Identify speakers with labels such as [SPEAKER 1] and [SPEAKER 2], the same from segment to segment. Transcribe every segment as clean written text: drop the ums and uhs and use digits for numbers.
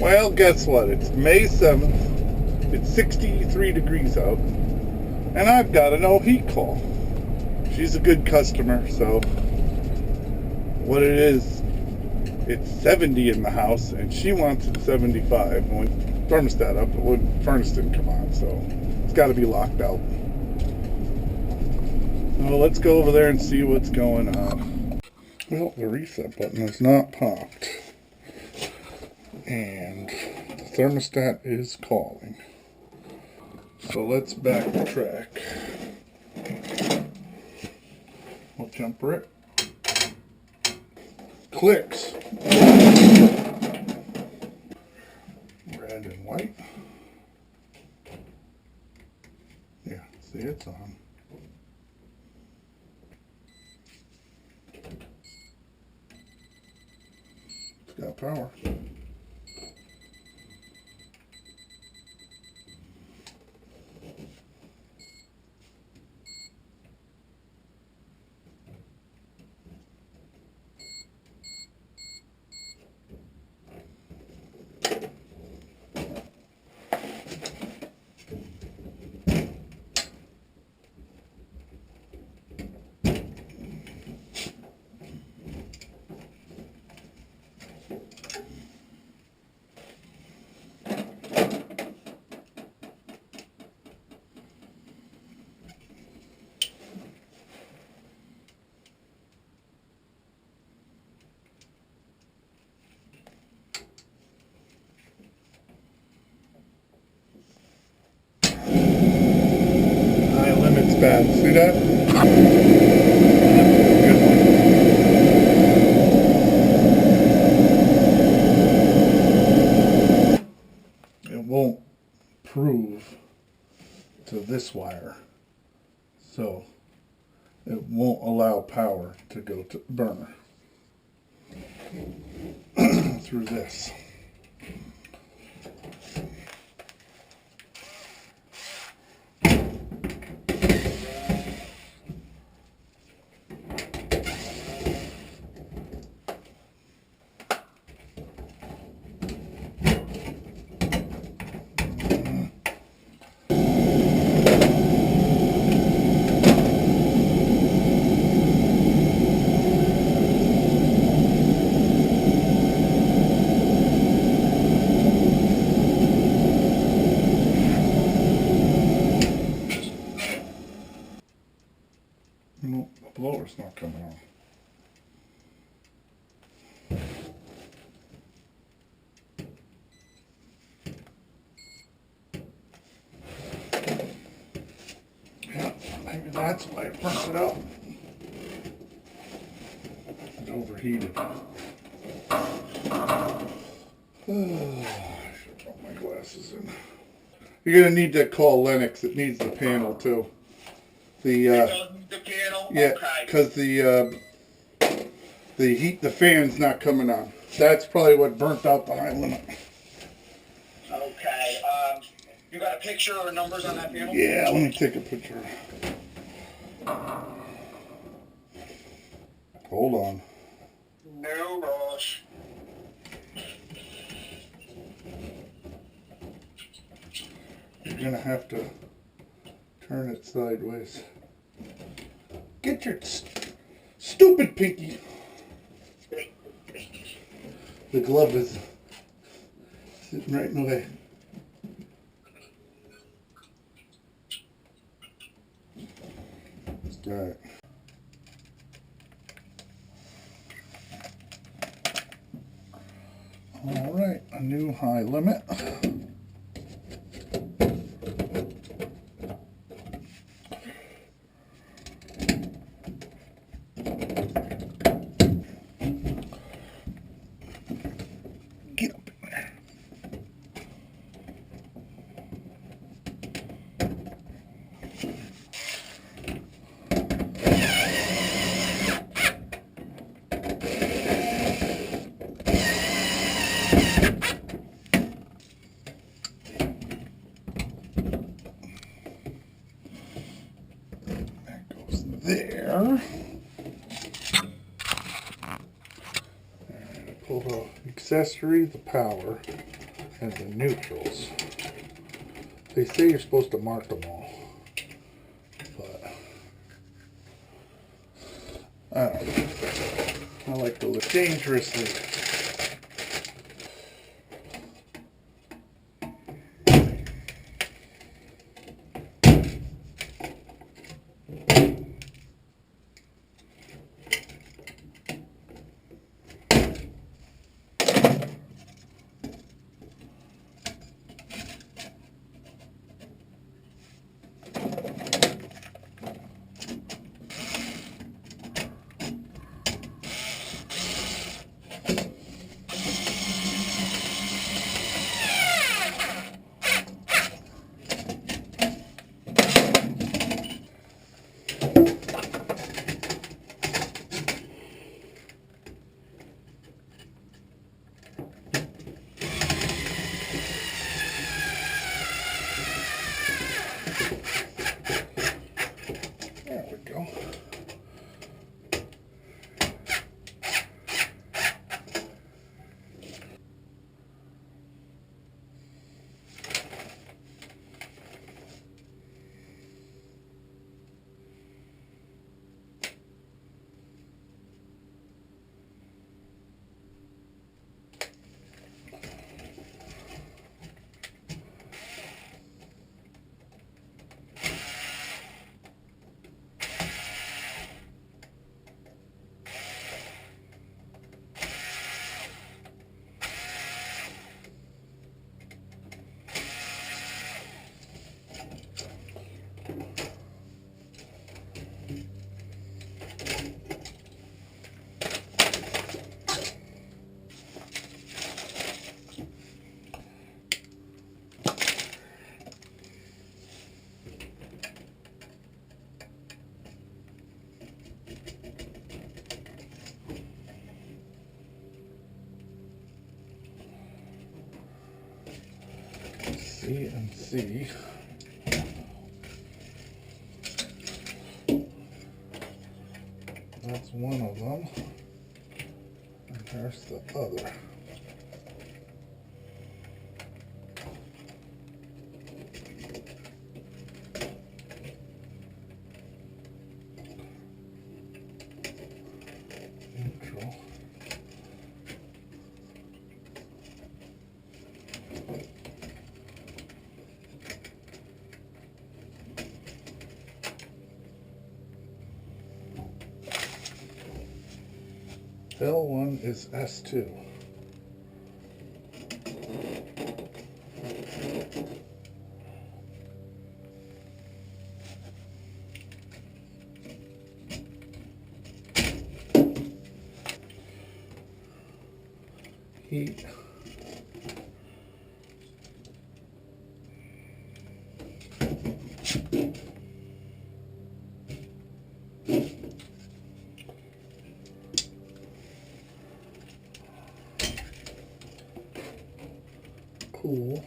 [SPEAKER 1] Well, guess what? It's May 7th. It's 63 degrees out. And I've got a no heat call. She's a good customer, so what it is, it's 70 in the house, and she wants it 75. When thermostat up, when furnace didn't come on, so it's got to be locked out. Well, let's go over there and see what's going on. Well, the reset button is not popped. And the thermostat is calling. So let's backtrack. We'll jumper it. Clicks. Red and white. Yeah, see, it's on. It's got power. Limit's bad. See that? Good one. It won't prove to this wire, so it won't allow power to go to burner through this. No, the blower's not coming on. Yeah, maybe that's why it burnt it up. It overheated. I should put my glasses in. You're gonna need to call Lennox. It needs the panel too. The
[SPEAKER 2] panel?
[SPEAKER 1] yeah,
[SPEAKER 2] Okay.
[SPEAKER 1] because the fan's not coming on. That's probably what burnt out the high limit.
[SPEAKER 2] Okay. You got a picture or numbers on that panel?
[SPEAKER 1] Yeah, let me take a picture. Hold on.
[SPEAKER 2] No rush.
[SPEAKER 1] You're gonna have to turn it sideways. Get your stupid pinky. The glove is sitting right in the way. All right. All right, a new high limit. Get up in there. That goes there. And pull the accessory, the power. and the neutrals. They say you're supposed to mark them all, but I don't know. I like to live dangerously. There we go. C and C. That's one of them. And there's the other. Neutral. L1 is S2. Heat. Cool.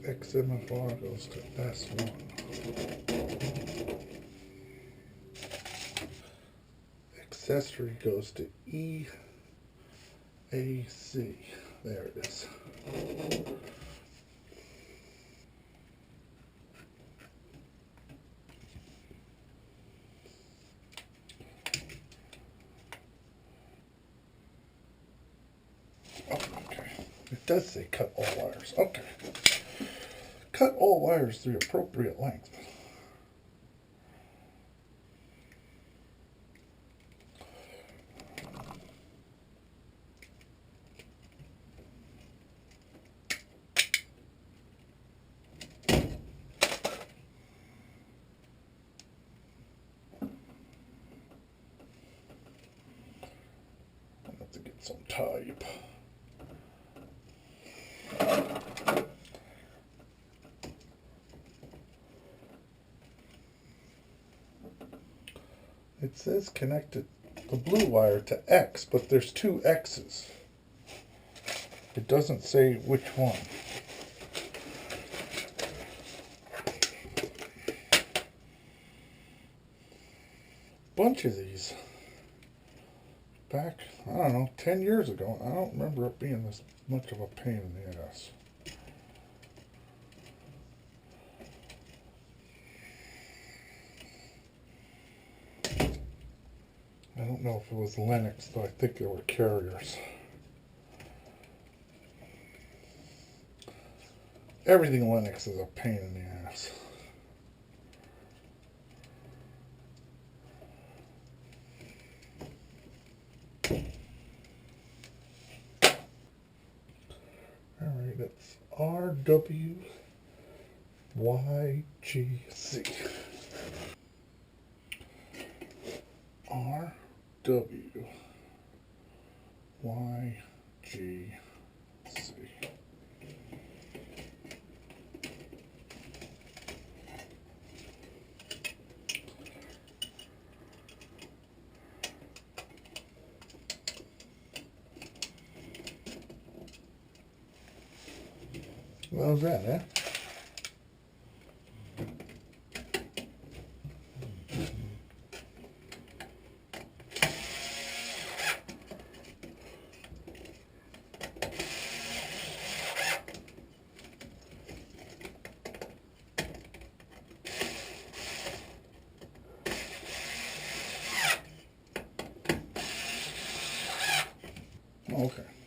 [SPEAKER 1] XMFR goes to S1. Accessory goes to EAC. There it is. Oh, okay. It does say cut all wires. Okay. Cut all wires the appropriate length. I have to get some type. It says connected the blue wire to X, but there's two X's. It doesn't say which one. bunch of these back, I don't know, 10 years ago. I don't remember it being this much of a pain in the ass. I don't know if it was Lennox, but I think they were carriers. Everything Lennox is a pain in the ass. Alright, that's RWYGC. RWYGC. What was that, eh? Okay.